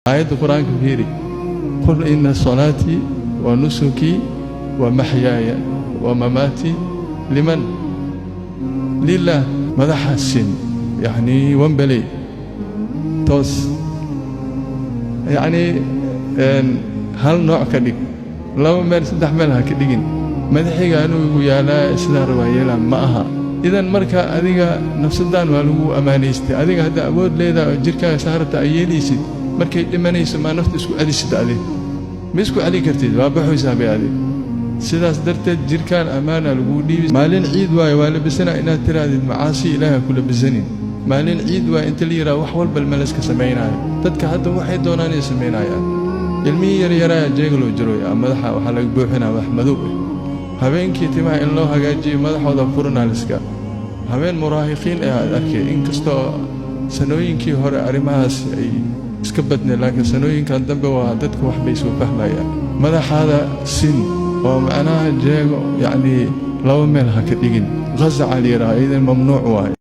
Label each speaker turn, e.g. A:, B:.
A: آية القرآن كثيرة. قل إن صلاتي ونسكي ومحياي ومماتي لمن؟ لله. ماذا حسن يعني وانبلي توس يعني هل نوع كدك لو مال سدح مالها كدقين مدحي قالوا يا لا إسلا رواية معها. إذا مركا أذيك نفس الدان والو أمانيستي أذيك هذا أبود ليدا جركا سهرت أيليسي markay dhimanayso ma nafta isku adisida adi ma isku ali kartid waa baxaysaa bay adi sidaas darteed jirkaan amaana lagu dhiibay maalin ciid waay waa labisana inaad tiraadid macaasi ilaaha ku labisanin maalin ciid waa inta la yiraahdo wax walba malaska sameeynaayo dadka hadda waxay doonaan inay sameeyaan ilmihi yar yaraa jeeglo jiro madaxa waxa laga buuxinaa wax madow habeenkii timaha in loo hagaajiyo madaxooda furnaaliska habeen muraahiqiin ah arkay inkastoo sanooyinkii hore arimahaas ay iska badne laakiin sanooyinkan dambe waa dadku wax bay soo fahmayaan madaxaada sin oo macnaha jeego yani laba meel ha ka dhigin qazaca liiraa idan mamnuuc waay.